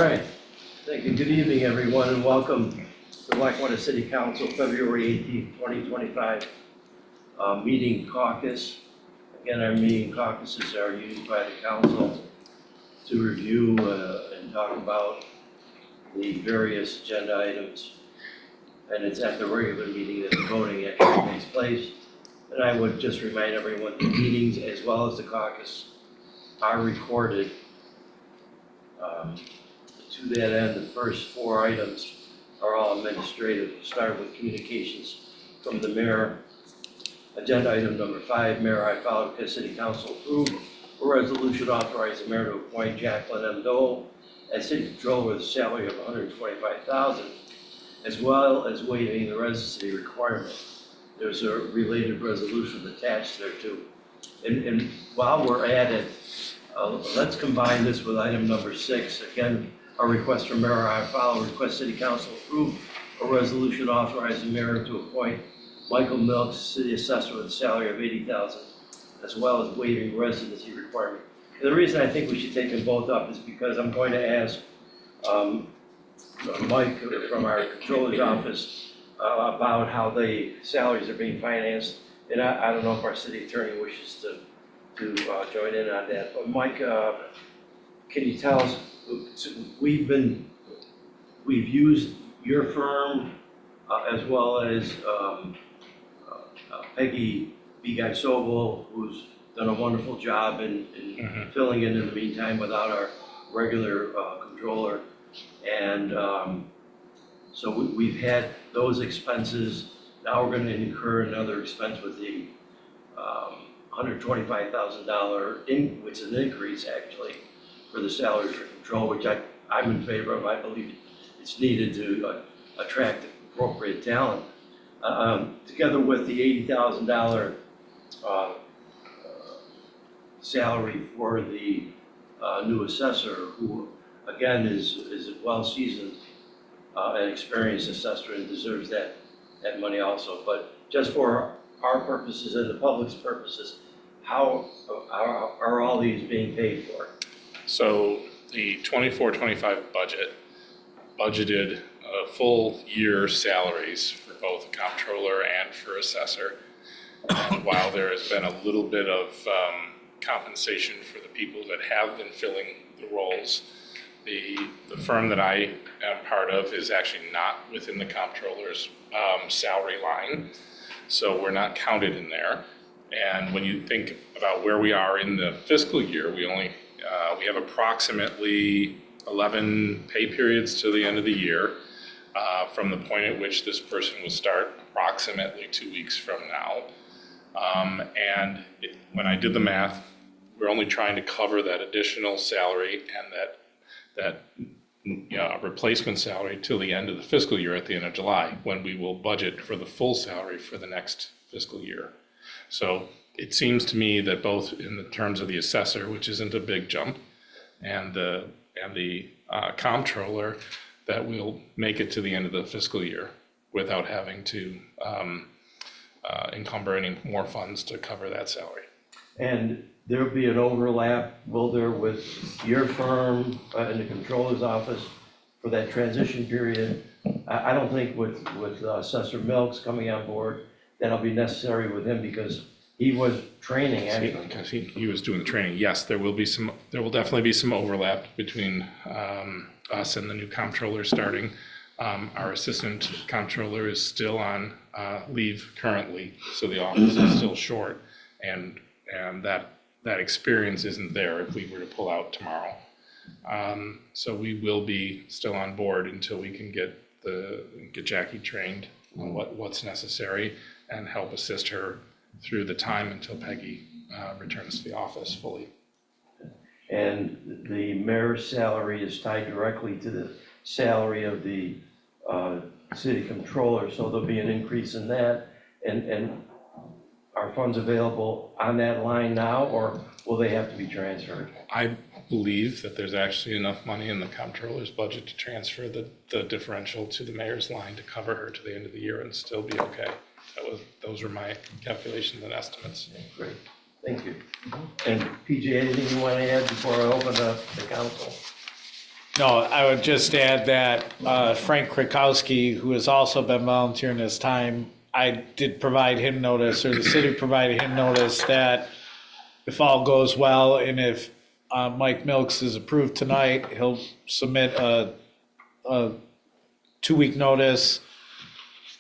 All right, thank you. Good evening, everyone, and welcome to Lackawanna City Council, February 18th, 2025 meeting caucus. Again, our meeting caucuses are used by the council to review and talk about the various agenda items. And it's at the regular meeting that the voting actually takes place. And I would just remind everyone the meetings as well as the caucus are recorded. To that end, the first four items are all administrative. We'll start with communications from the mayor. Agenda item number 5, Mayor Iafallo, City Council approved a resolution authorizing the mayor to appoint Jacqueline M. Dole as city controller with a salary of $125,000, as well as waiving the residency requirement. There's a related resolution attached there too. And while we're at it, let's combine this with item number 6. Again, our request from Mayor Iafallo, request City Council approve a resolution authorizing the mayor to appoint Michael Milks, city assessor with a salary of $80,000, as well as waiving residency requirement. And the reason I think we should take them both up is because I'm going to ask Mike from our controller's office about how the salaries are being financed. And I don't know if our city attorney wishes to join in on that. But Mike, can you tell us, we've used your firm as well as Peggy Sobel, who's done a wonderful job in filling in the meantime without our regular controller. And so we've had those expenses. Now we're going to incur another expense with the $125,000, which is an increase actually for the salary for control, which I'm in favor of. I believe it's needed to attract appropriate talent. Together with the $80,000 salary for the new assessor, who again is a well-seasoned and experienced assessor and deserves that money also. But just for our purposes and the public's purposes, how are all these being paid for? So the 24-25 budget budgeted full year salaries for both comptroller and for assessor. And while there has been a little bit of compensation for the people that have been filling the roles, the firm that I am part of is actually not within the comptroller's salary line, so we're not counted in there. And when you think about where we are in the fiscal year, we have approximately 11 pay periods to the end of the year from the point at which this person will start, approximately 2 weeks from now. When I did the math, we're only trying to cover that additional salary and that replacement salary till the end of the fiscal year at the end of July, when we will budget for the full salary for the next fiscal year. So it seems to me that both in the terms of the assessor, which isn't a big jump, and the comptroller, that we'll make it to the end of the fiscal year without having to encumber any more funds to cover that salary. And there'll be an overlap, will there, with your firm and the controller's office for that transition period? I don't think with Assessor Milks coming on board, that'll be necessary with him because he was training actually. Because he was doing the training. Yes, there will definitely be some overlap between us and the new comptroller starting. Our assistant comptroller is still on leave currently, so the office is still short, and that experience isn't there if we were to pull out tomorrow. So we will be still on board until we can get Jackie trained on what's necessary and help assist her through the time until Peggy returns to the office fully. And the mayor's salary is tied directly to the salary of the city controller, so there'll be an increase in that. And are funds available on that line now, or will they have to be transferred? I believe that there's actually enough money in the comptroller's budget to transfer the differential to the mayor's line to cover her to the end of the year and still be okay. Those were my calculations and estimates. Great, thank you. And PJ, anything you want to add before I open up the council? No, I would just add that Frank Krakowski, who has also been volunteering his time, I did provide him notice, or the city provided him notice, that if all goes well and if Mike Milks is approved tonight, he'll submit a 2-week notice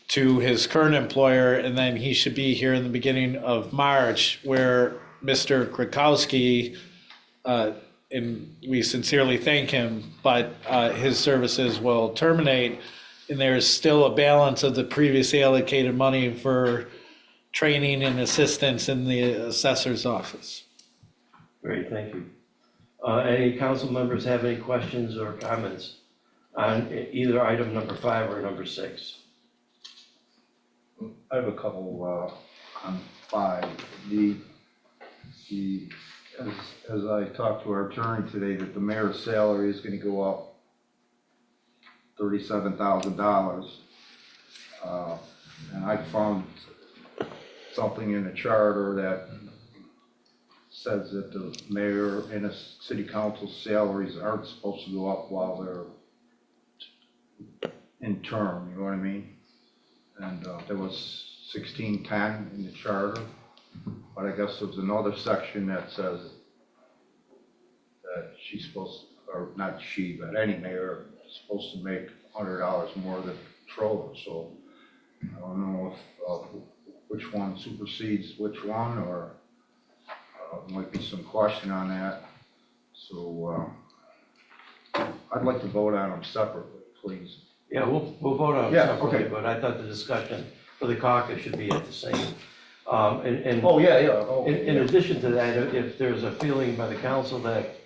to his current employer, and then he should be here in the beginning of March, where Mr. Krakowski, and we sincerely thank him, but his services will terminate, and there's still a balance of the previously allocated money for training and assistance in the assessor's office. Great, thank you. Any council members have any questions or comments on either item number 5 or number 6? I have a couple on 5. As I talked to our attorney today, that the mayor's salary is going to go up $37,000. And I found something in the charter that says that the mayor and the city council salaries aren't supposed to go up while they're in term, you know what I mean? And there was 1610 in the charter, but I guess there's another section that says that she's supposed, or not she, but any mayor is supposed to make $100 more than controller. So I don't know if which one supersedes which one, or might be some question on that. So I'd like to vote on them separately, please. Yeah, we'll vote on it Yeah, separately, okay. but I thought the discussion for the caucus should be at the same. And Oh, yeah, yeah. Oh, in addition to that, if there's a feeling by the council that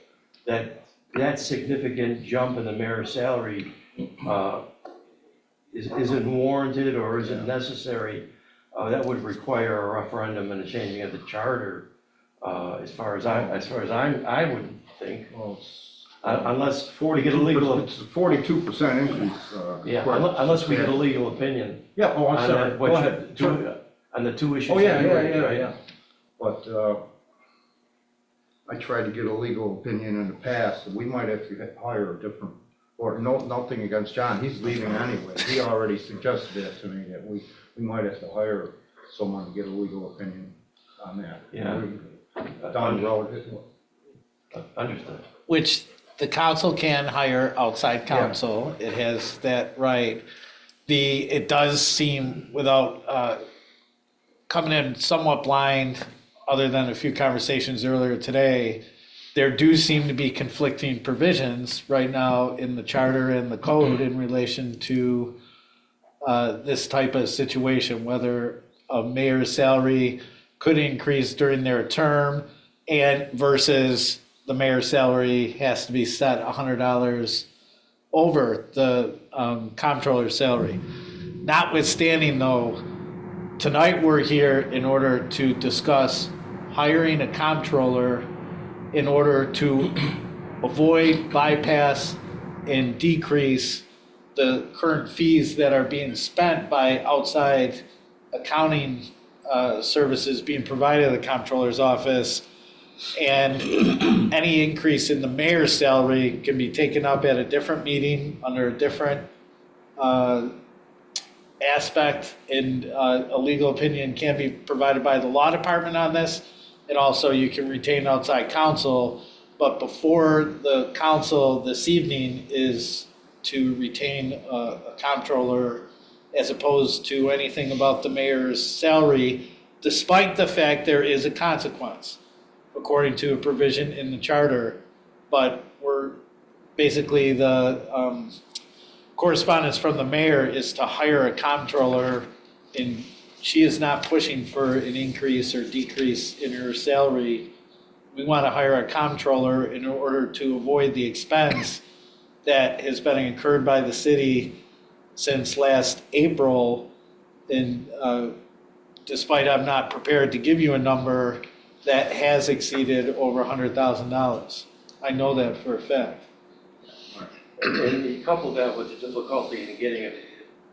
significant jump in the mayor's salary isn't warranted or isn't necessary, that would require a referendum and a changing of the charter. As far as I would think, Well, unless to get a legal, it's a 42% increase. yeah, unless we get a legal opinion Yeah, oh, I'm on sorry. that, Go ahead. on the 2 issues. Oh, yeah, that you yeah, raised, yeah, right? yeah. But I tried to get a legal opinion in the past, and we might have to hire a different, or nothing against John, he's leaving anyway. He already suggested that to me, that we might have to hire someone to get a legal opinion on that. Yeah. Down the road. Understood. Which the council can hire outside counsel. It has that right. It does seem, without coming in somewhat blind, other than a few conversations earlier today, there do seem to be conflicting provisions right now in the charter and the code in relation to this type of situation, whether a mayor's salary could increase during their term and versus the mayor's salary has to be set $100 over the comptroller's salary. Notwithstanding though, tonight we're here in order to discuss hiring a comptroller in order to avoid, bypass, and decrease the current fees that are being spent by outside accounting services being provided at the comptroller's office. And any increase in the mayor's salary can be taken up at a different meeting under a different aspect, and a legal opinion can be provided by the law department on this. And also you can retain outside counsel, but before the council this evening is to retain a comptroller as opposed to anything about the mayor's salary, despite the fact there is a consequence according to a provision in the charter. But we're basically the correspondence from the mayor is to hire a comptroller, and she is not pushing for an increase or decrease in her salary. We want to hire a comptroller in order to avoid the expense that has been incurred by the city since last April. And despite I'm not prepared to give you a number, that has exceeded over $100,000. I know that for a fact. And you couple that with the difficulty in getting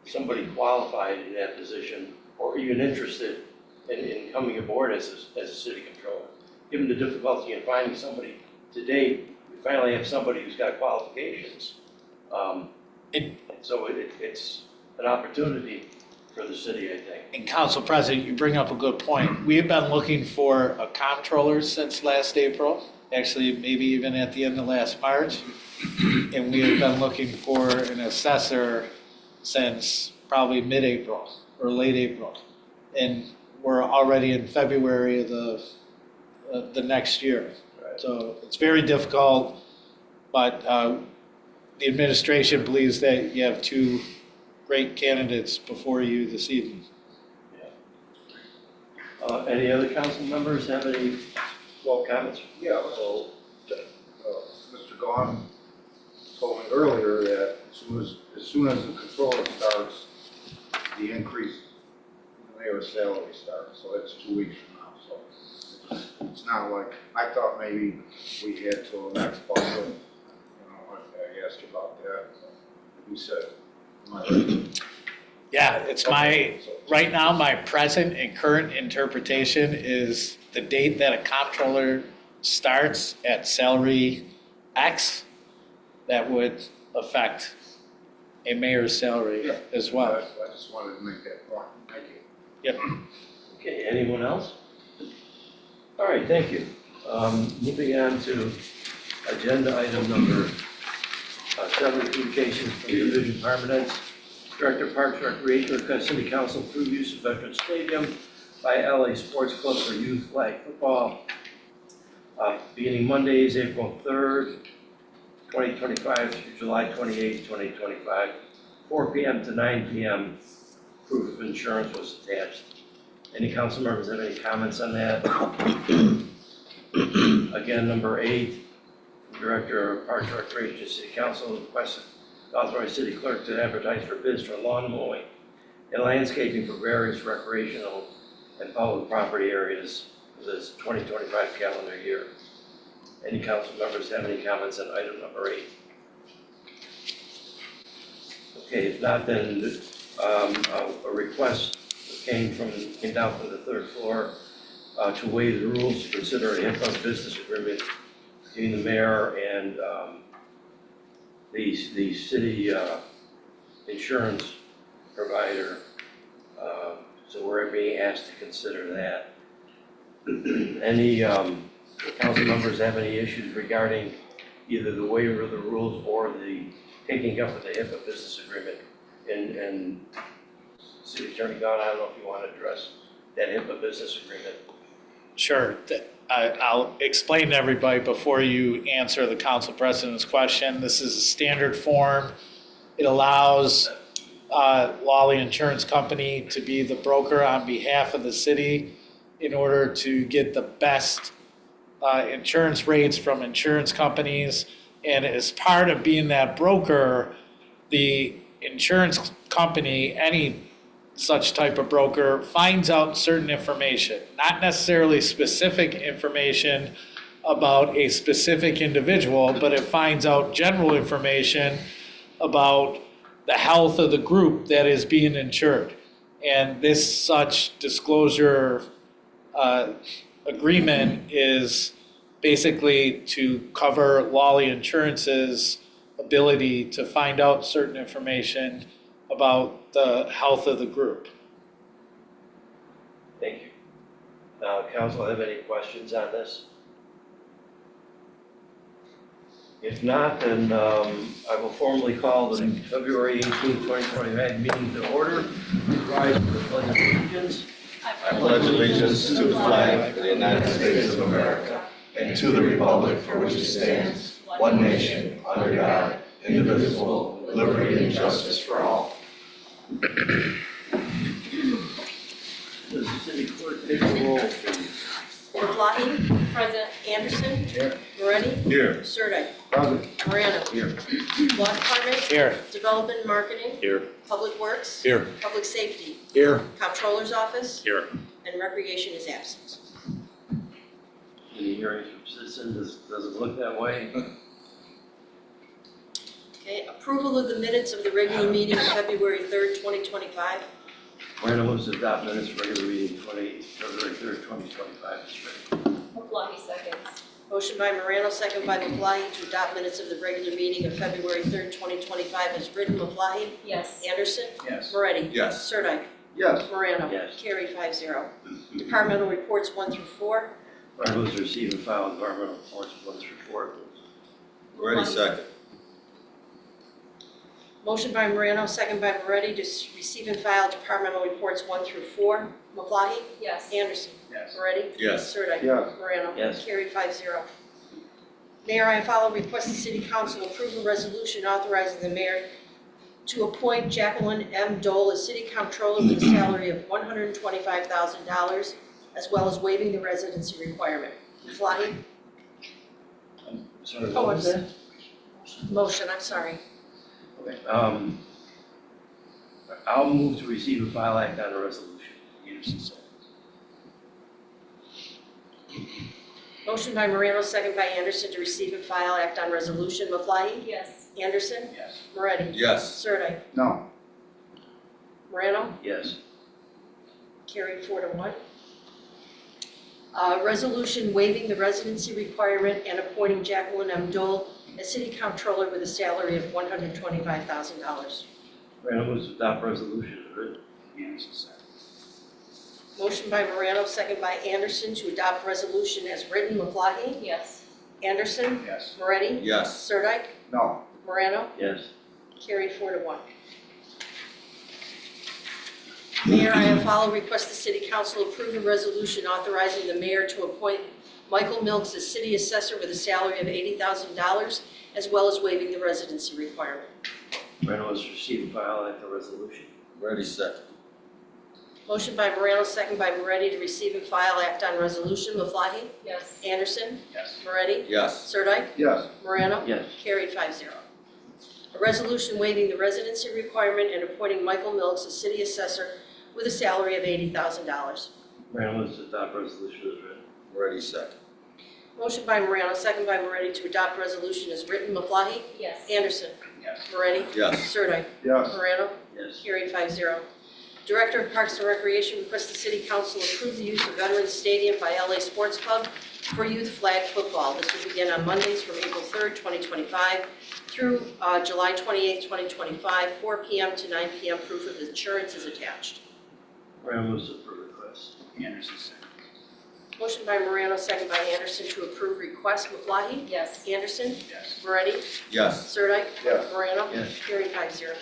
somebody qualified in that position or even interested in coming aboard as a city controller. Given the difficulty in finding somebody today, finally have somebody who's got qualifications. It- So it's an opportunity for the city, I think. And Council President, you bring up a good point. We have been looking for a comptroller since last April, actually maybe even at the end of last March. And we have been looking for an assessor since probably mid-April or late April. And we're already in February of the next year. Right. So it's very difficult, but the administration believes that you have two great candidates before you this evening. Any other council members have any comments? Yeah, so, Mr. Gahn told me earlier that as soon as the controller starts, the increase in the mayor's salary starts, so that's 2 weeks from now, so it's not like, I thought maybe we had till the next budget, I asked you about that, you said, Yeah, it's right now, my present and current interpretation is the date that a comptroller starts at salary X, that would affect a mayor's salary Yeah. as well. I just wanted to make that point, thank you. Yep. Okay, anyone else? All right, thank you. Moving on to agenda item number 7, communications from division department heads. Director of Parks and Recreation requests City Council approve use of Veterans Stadium by LA Sports Club for youth flag football. Beginning Mondays, April 3rd, 2025 through July 28th, 2025, 4 p.m. to 9 p.m. Proof of insurance was attached. Any council members have any comments on that? Again, number 8, Director of Parks and Recreation, City Council requested authorize city clerk to advertise for bids for lawn mowing and landscaping for various recreational and public property areas for this 2025 calendar year. Any council members have any comments on item number 8? Okay, if not, then a request came down from the 3rd floor to waive the rules to consider a HIPAA business agreement between the mayor and the city insurance provider. So we're being asked to consider that. Any council members have any issues regarding either the waiver of the rules or the taking up of the HIPAA business agreement? And City Attorney Gahn, I don't know if you want to address that HIPAA business agreement. Sure. I'll explain to everybody before you answer the council president's question. This is a standard form. It allows Lawley Insurance Company to be the broker on behalf of the city in order to get the best insurance rates from insurance companies. And as part of being that broker, the insurance company, any such type of broker, finds out certain information, not necessarily specific information about a specific individual, but it finds out general information about the health of the group that is being insured. And this such disclosure agreement is basically to cover Lawley Insurance's ability to find out certain information about the health of the group. Thank you. Council, have any questions on this? If not, then I will formally call the February 18, 2025 meeting to order. Rise for the Pledge of Allegiance. I pledge allegiance to the flag of the United States of America and to the republic for which it stands, one nation, under God, indivisible, with liberty and justice for all. Does the city clerk take the roll, please? Maflahe? Present. Anderson? Here. Moretti? Here. Sirdike? Present. Morano? Here. Law Department? Here. Development and Marketing? Here. Public Works? Here. Public Safety? Here. Comptroller's Office? Here. And Recreation is absent. Any hearings from citizens? Does it look that way? Okay, approval of the minutes of the regular meeting of February 3rd, 2025. Random moves to adopt minutes for regular meeting February 3rd, 2025. Maflahe seconds. Motion by Morano, second by Maflahe, to adopt minutes of the regular meeting of February 3rd, 2025 as written. Maflahe? Yes. Anderson? Yes. Moretti? Yes. Sirdike? Yes. Morano? Yes. Carried 5-0. Departmental reports 1 through 4. I move to receive and file departmental reports 1 through 4. Moretti second. Motion by Morano, second by Moretti, to receive and file departmental reports 1 through 4. Maflahe? Yes. Anderson? Yes. Moretti? Yes. Sirdike? Yes. Morano? Yes. Carried 5-0. Mayor Iafallo requests the City Council approve a resolution authorizing the mayor to appoint Jacqueline M. Dole as City Comptroller with a salary of $125,000, as well as waiving the residency requirement. Maflahe? Sorry, Oh, what was that? Motion, I'm sorry. Okay, I'll move to receive and file act on a resolution. Anderson seconds. Motion by Morano, second by Anderson, to receive and file act on resolution. Maflahe? Yes. Anderson? Yes. Moretti? Yes. Sirdike? No. Morano? Yes. Carried 4-1. Resolution waiving the residency requirement and appointing Jacqueline M. Dole as City Comptroller with a salary of $125,000. Morano moves to adopt resolution as written. Anderson seconds. Motion by Morano, second by Anderson, to adopt resolution as written. Maflahe? Yes. Anderson? Yes. Moretti? Yes. Sirdike? No. Morano? Yes. Carried 4-1. Mayor Iafallo requests the City Council approve a resolution authorizing the mayor to appoint Michael Milks as city assessor with a salary of $80,000, as well as waiving the residency requirement. Morano moves to receive and file act on resolution. Moretti second. Motion by Morano, second by Moretti, to receive and file act on resolution. Maflahe? Yes. Anderson? Yes. Moretti? Yes. Sirdike? Yes. Morano? Yes. Carried 5-0. A resolution waiving the residency requirement and appointing Michael Milks as city assessor with a salary of $80,000. Morano moves to adopt resolution as written. Moretti second. Motion by Morano, second by Moretti, to adopt resolution as written. Maflahe? Yes. Anderson? Yes. Moretti? Yes. Sirdike? Yes. Morano? Yes. Carried 5-0. Director of Parks and Recreation requests the City Council approve the use of Veterans Stadium by LA Sports Club for youth flag football. This will begin on Mondays from April 3rd, 2025 through July 28th, 2025, 4 p.m. to 9 p.m. Proof of insurance is attached. Morano moves to approve request. Anderson seconds. Motion by Morano, second by Anderson, to approve request. Maflahe? Yes. Anderson? Yes. Moretti? Yes. Sirdike? Yes. Morano? Yes. Carried 5-0.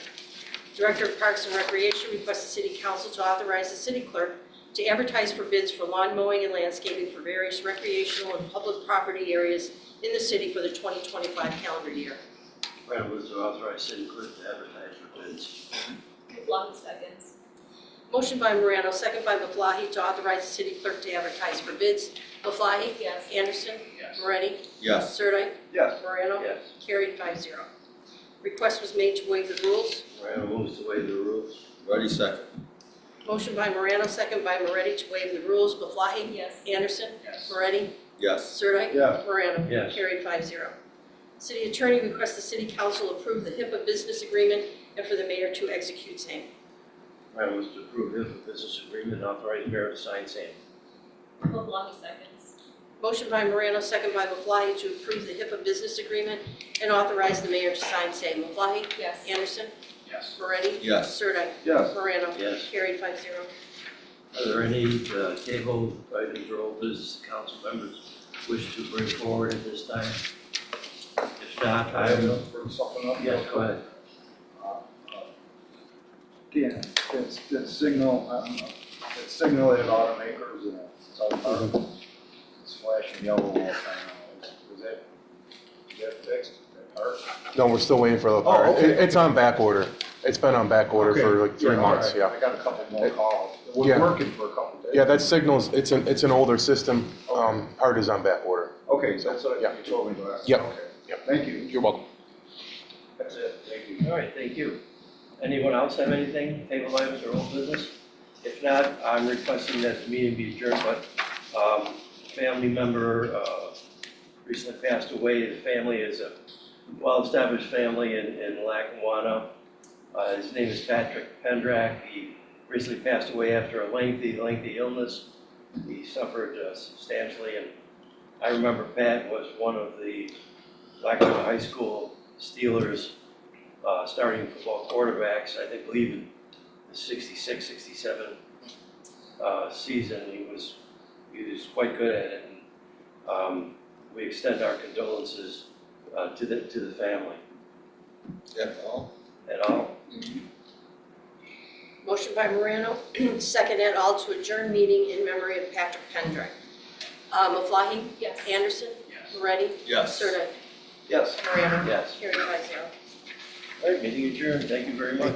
Director of Parks and Recreation requests the City Council to authorize the city clerk to advertise for bids for lawn mowing and landscaping for various recreational and public property areas in the city for the 2025 calendar year. Morano moves to authorize city clerk to advertise for bids. Maflahe seconds. Motion by Morano, second by Maflahe, to authorize the city clerk to advertise for bids. Maflahe? Yes. Anderson? Yes. Moretti? Yes. Sirdike? Yes. Morano? Yes. Carried 5-0. Request was made to waive the rules. Morano moves to waive the rules. Moretti second. Motion by Morano, second by Moretti, to waive the rules. Maflahe? Yes. Anderson? Yes. Moretti? Yes. Sirdike? Yes. Morano? Yes. Carried 5-0. City Attorney requests the City Council approve the HIPAA business agreement and for the mayor to execute same. Morano moves to approve HIPAA business agreement and authorize mayor to sign same. Maflahe seconds. Motion by Morano, second by Maflahe, to approve the HIPAA business agreement and authorize the mayor to sign same. Maflahe? Yes. Anderson? Yes. Moretti? Yes. Sirdike? Yes. Morano? Yes. Carried 5-0. Are there any table items or old business the council members wish to bring forward at this time? If not, I will. Bring something up. Yes, go ahead. Yeah, it's signal, it's signal at automakers and it's all part of, it's flashing yellow all the time. Is that fixed, that part? No, we're still waiting for the part. Oh, okay. It's on back order. It's been on back order for like 3 all months, right. yeah. I got a couple more calls. It was Yeah. working for a couple days. Yeah, that signals, it's an older system. Part is on back order. Okay, so that's what Yeah. you told me last. Yep. Okay. Yep. Thank you. You're welcome. That's it, thank you. All right, thank you. Anyone else have anything, table items or old business? If not, I'm requesting that the meeting be adjourned, but family member recently passed away. The family is a well-established family in Lackawanna. His name is Patrick Pendrak. He recently passed away after a lengthy illness. He suffered substantially and I remember Pat was one of the Lackawanna High School Steelers starting football quarterbacks, I think, believe in the 66, 67 season. He was quite good at it. And we extend our condolences to the family Yeah, all. and all. Motion by Morano, second et al. To adjourn meeting in memory of Patrick Pendrick. Maflahe? Yes. Anderson? Moretti? Yes. Sirdike? Yes. Morano? Yes. Carried 5-0. All right, meeting adjourned. Thank you very much.